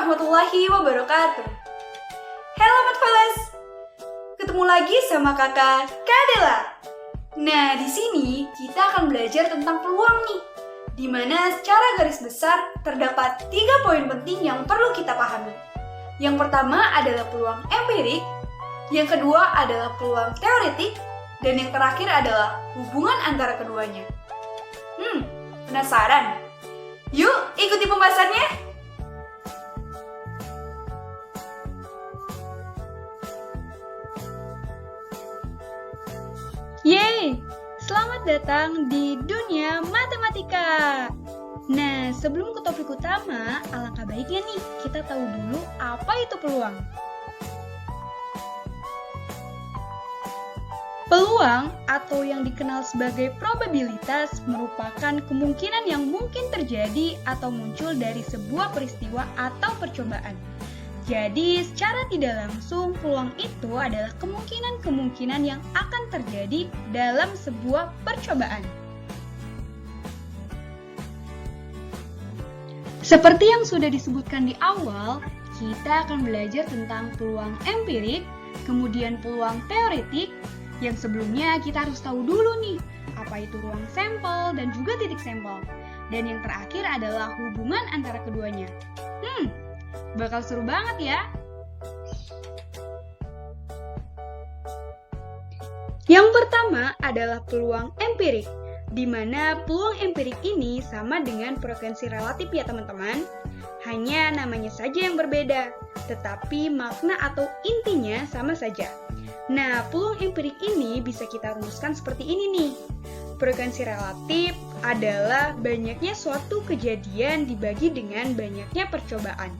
warahmatullahi wabarakatuh. Halo Matfeles, ketemu lagi sama kakak Kadela. Nah, di sini kita akan belajar tentang peluang nih, di mana secara garis besar terdapat 3 poin penting yang perlu kita pahami. Yang pertama adalah peluang empirik, yang kedua adalah peluang teoretik, dan yang terakhir adalah hubungan antara keduanya. Penasaran? Yuk ikuti pembahasannya! Yeay! Selamat datang di dunia matematika! Nah, sebelum ke topik utama, alangkah baiknya nih kita tahu dulu apa itu peluang. Peluang atau yang dikenal sebagai probabilitas merupakan kemungkinan yang mungkin terjadi atau muncul dari sebuah peristiwa atau percobaan. Jadi, secara tidak langsung, peluang itu adalah kemungkinan-kemungkinan yang akan terjadi dalam sebuah percobaan. Seperti yang sudah disebutkan di awal, kita akan belajar tentang peluang empirik, kemudian peluang teoretik, yang sebelumnya kita harus tahu dulu nih, apa itu ruang sampel dan juga titik sampel. Dan yang terakhir adalah hubungan antara keduanya. Bakal seru banget ya. Yang pertama adalah peluang empirik, di mana peluang empirik ini sama dengan frekuensi relatif ya teman-teman. Hanya namanya saja yang berbeda, tetapi makna atau intinya sama saja. Nah, peluang empirik ini bisa kita rumuskan seperti ini nih. Frekuensi relatif adalah banyaknya suatu kejadian dibagi dengan banyaknya percobaan.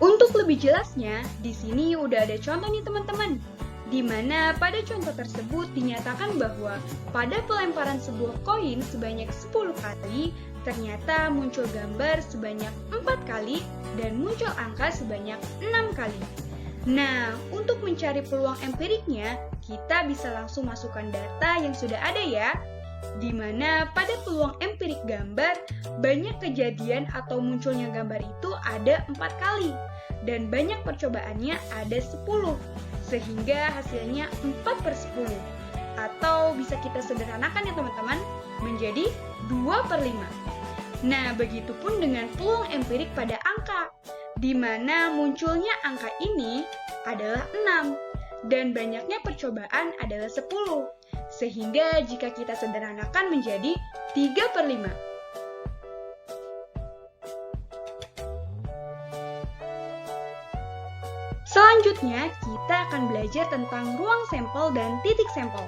Untuk lebih jelasnya, di sini udah ada contoh nih teman-teman, di mana pada contoh tersebut dinyatakan bahwa pada pelemparan sebuah koin sebanyak 10 kali, ternyata muncul gambar sebanyak 4 kali dan muncul angka sebanyak 6 kali. Nah, untuk mencari peluang empiriknya, kita bisa langsung masukkan data yang sudah ada ya, di mana pada peluang empirik gambar, banyak kejadian atau munculnya gambar itu ada 4 kali, dan banyak percobaannya ada 10, sehingga hasilnya 4/10, atau bisa kita sederhanakan ya teman-teman, menjadi 2/5. Nah, begitupun dengan peluang empirik pada angka, di mana munculnya angka ini adalah 6, dan banyaknya percobaan adalah 10, sehingga jika kita sederhanakan menjadi 3/5. Selanjutnya, kita akan belajar tentang ruang sampel dan titik sampel.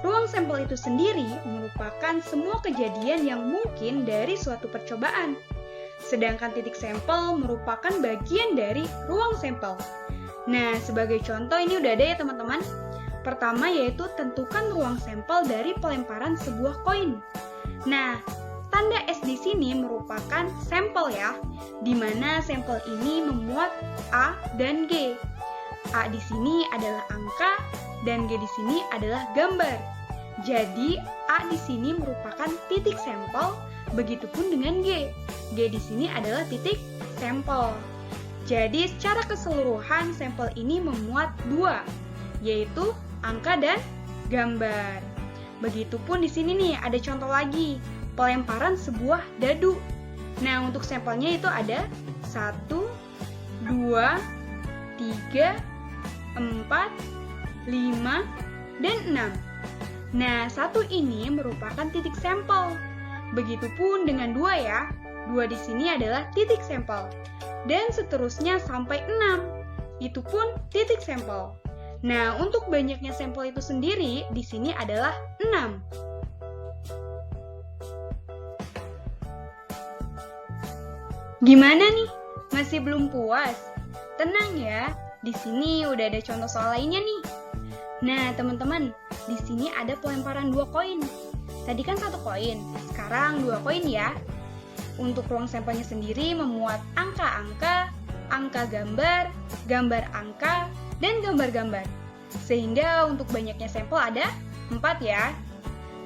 Ruang sampel itu sendiri merupakan semua kejadian yang mungkin dari suatu percobaan. Sedangkan titik sampel merupakan bagian dari ruang sampel. Nah, sebagai contoh ini udah ada ya teman-teman. Pertama yaitu tentukan ruang sampel dari pelemparan sebuah koin. Nah, tanda S di sini merupakan sampel ya, di mana sampel ini memuat A dan G. A di sini adalah angka dan G di sini adalah gambar. Jadi, A di sini merupakan titik sampel, begitupun dengan G. G di sini adalah titik sampel. Jadi, secara keseluruhan sampel ini memuat 2, yaitu angka dan gambar. Begitupun di sini nih ada contoh lagi, pelemparan sebuah dadu. Nah, untuk sampelnya itu ada 1, 2, 3, 4, 5, dan 6. Nah, 1 ini merupakan titik sampel. Begitupun dengan 2 ya. 2 di sini adalah titik sampel. Dan seterusnya sampai 6. Itu pun titik sampel. Nah, untuk banyaknya sampel itu sendiri di sini adalah 6. Gimana nih? Masih belum puas? Tenang ya, di sini udah ada contoh soal lainnya nih. Nah, teman-teman, di sini ada pelemparan 2 koin. Tadi kan 1 koin, sekarang 2 koin ya. Untuk ruang sampelnya sendiri memuat angka-angka, angka gambar, gambar angka, dan gambar-gambar. Sehingga untuk banyaknya sampel ada 4 ya.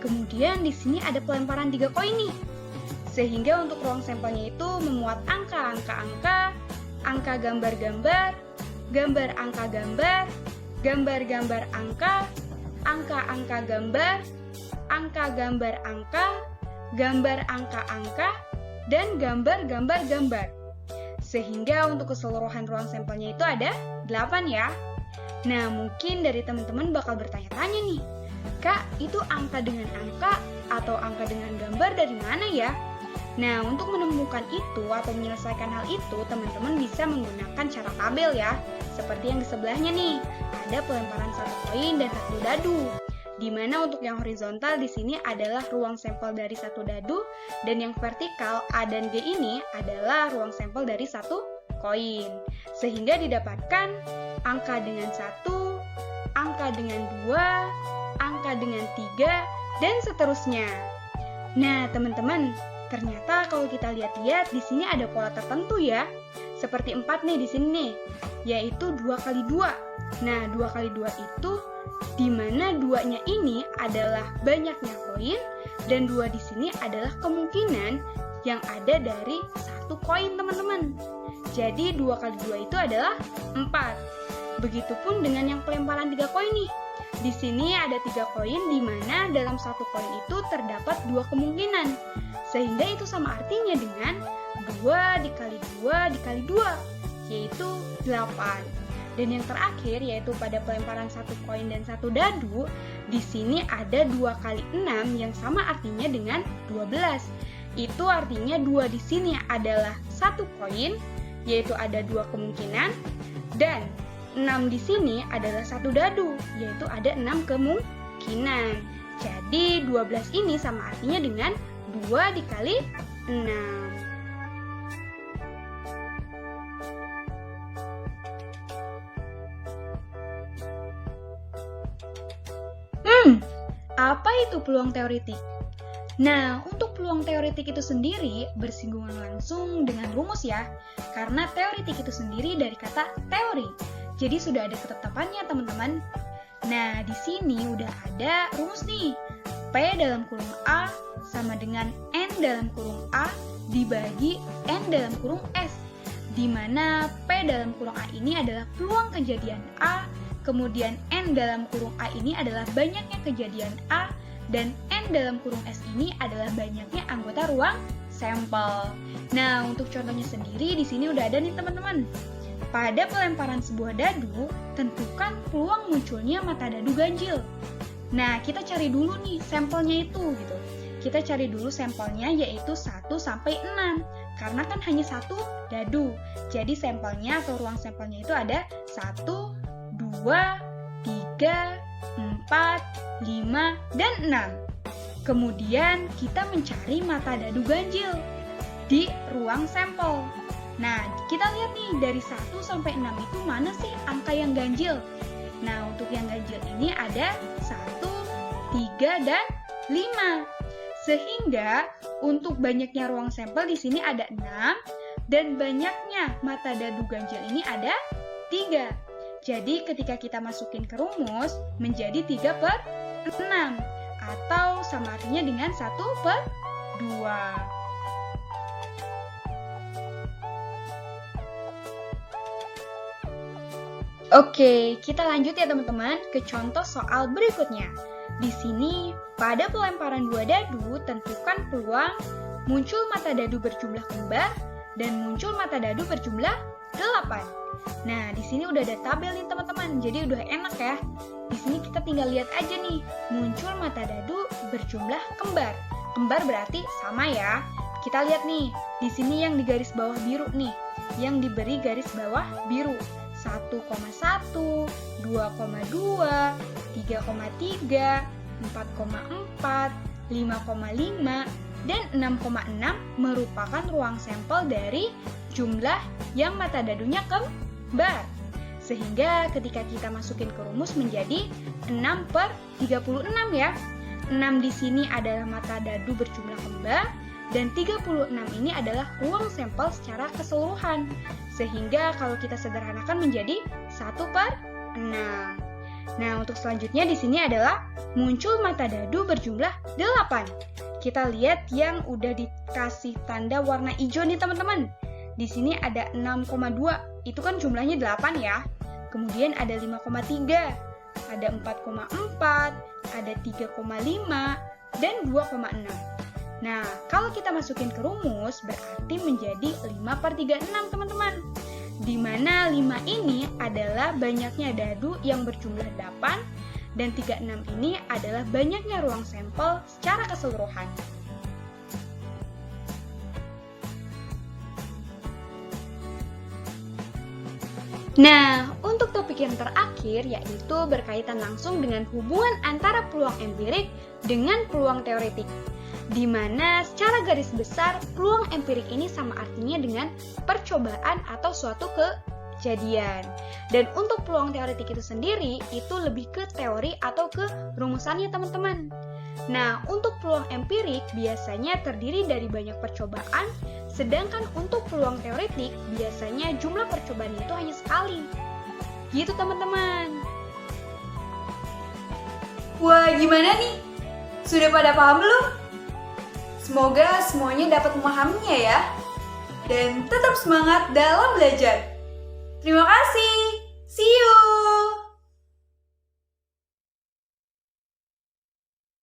Kemudian di sini ada pelemparan 3 koin nih. Sehingga untuk ruang sampelnya itu memuat angka-angka, angka gambar-gambar, gambar angka gambar, gambar-gambar angka, angka-angka gambar, angka gambar angka, gambar angka-angka, dan gambar-gambar gambar. Sehingga untuk keseluruhan ruang sampelnya itu ada 8 ya. Nah, mungkin dari teman-teman bakal bertanya-tanya nih, Kak, itu angka dengan angka atau angka dengan gambar dari mana ya? Nah, untuk menemukan itu atau menyelesaikan hal itu, teman-teman bisa menggunakan cara tabel ya. Seperti yang di sebelahnya nih, ada pelemparan satu koin dan satu dadu. Di mana untuk yang horizontal di sini adalah ruang sampel dari satu dadu, dan yang vertikal A dan G ini adalah ruang sampel dari satu koin. Sehingga didapatkan angka dengan 1, angka dengan 2, angka dengan 3, dan seterusnya. Nah, teman-teman, ternyata kalau kita lihat-lihat di sini ada pola tertentu ya. Seperti 4 nih di sini nih, yaitu 2 kali 2. Nah, 2 kali 2 itu di mana 2-nya ini adalah banyaknya koin dan 2 di sini adalah kemungkinan yang ada dari satu koin, teman-teman. Jadi 2 kali 2 itu adalah 4. Begitupun dengan yang pelemparan 3 koin nih. Di sini ada 3 koin di mana dalam satu koin itu terdapat 2 kemungkinan. Sehingga itu sama artinya dengan 2 dikali 2 dikali 2, yaitu 8. Dan yang terakhir yaitu pada pelemparan satu koin dan satu dadu, di sini ada 2 kali 6 yang sama artinya dengan 12. Itu artinya 2 di sini adalah satu koin, yaitu ada 2 kemungkinan, dan 6 di sini adalah satu dadu, yaitu ada 6 kemungkinan. Jadi 12 ini sama artinya dengan 2 dikali 6. Apa itu peluang teoretik? Nah, untuk peluang teoretik itu sendiri bersinggungan langsung dengan rumus ya, karena teoretik itu sendiri dari kata teori. Jadi sudah ada ketetapannya, teman-teman. Nah, di sini udah ada rumus nih. P dalam kurung A sama dengan N dalam kurung A dibagi N dalam kurung S, di mana P dalam kurung A ini adalah peluang kejadian A, kemudian N dalam kurung A ini adalah banyaknya kejadian A, dan N dalam kurung S ini adalah banyaknya anggota ruang sampel. Nah, untuk contohnya sendiri di sini udah ada nih, teman-teman. Pada pelemparan sebuah dadu, tentukan peluang munculnya mata dadu ganjil. Nah, kita cari dulu nih sampelnya itu gitu. Kita cari dulu sampelnya yaitu 1 sampai 6. Karena kan hanya satu dadu. Jadi sampelnya atau ruang sampelnya itu ada 1, 2, 3, 4, 5, dan 6. Kemudian kita mencari mata dadu ganjil di ruang sampel. Nah, kita lihat nih dari 1 sampai 6 itu mana sih angka yang ganjil? Nah, untuk yang ganjil ini ada 1, 3, dan 5. Sehingga untuk banyaknya ruang sampel di sini ada 6 dan banyaknya mata dadu ganjil ini ada 3. Jadi ketika kita masukin ke rumus menjadi 3/6 atau sama artinya dengan 1/2. Oke, kita lanjut ya teman-teman ke contoh soal berikutnya. Di sini, pada pelemparan 2 dadu, tentukan peluang muncul mata dadu berjumlah kembar dan muncul mata dadu berjumlah 8. Nah, di sini udah ada tabel nih teman-teman, jadi udah enak ya. Di sini kita tinggal lihat aja nih, muncul mata dadu berjumlah kembar. Kembar berarti sama ya. Kita lihat nih, di sini yang di garis bawah biru nih, yang diberi garis bawah biru. 1,1, 2,2, 3,3, 4,4, 5,5, dan 6,6 merupakan ruang sampel dari jumlah yang mata dadunya kembar. Sehingga ketika kita masukin ke rumus menjadi 6/36 ya. 6 di sini adalah mata dadu berjumlah kembar, dan 36 ini adalah ruang sampel secara keseluruhan. Sehingga kalau kita sederhanakan menjadi 1/6. Nah, untuk selanjutnya di sini adalah muncul mata dadu berjumlah 8. Kita lihat yang udah dikasih tanda warna hijau nih teman-teman. Di sini ada 6,2, itu kan jumlahnya 8 ya. Kemudian ada 5,3, ada 4,4, ada 3,5, dan 2,6. Nah, kalau kita masukin ke rumus, berarti menjadi 5/36 teman-teman. Di mana 5 ini adalah banyaknya dadu yang berjumlah 8, dan 36 ini adalah banyaknya ruang sampel secara keseluruhan. Nah, untuk topik yang terakhir yaitu berkaitan langsung dengan hubungan antara peluang empirik dengan peluang teoretik. Di mana secara garis besar peluang empirik ini sama artinya dengan percobaan atau suatu kejadian. Dan untuk peluang teoretik itu sendiri itu lebih ke teori atau ke rumusannya teman-teman. Nah, untuk peluang empirik biasanya terdiri dari banyak percobaan, sedangkan untuk peluang teoretik biasanya jumlah percobaan itu hanya sekali. Gitu teman-teman. Wah, gimana nih? Sudah pada paham belum? Semoga semuanya dapat memahaminya ya. Dan tetap semangat dalam belajar. Terima kasih. See you.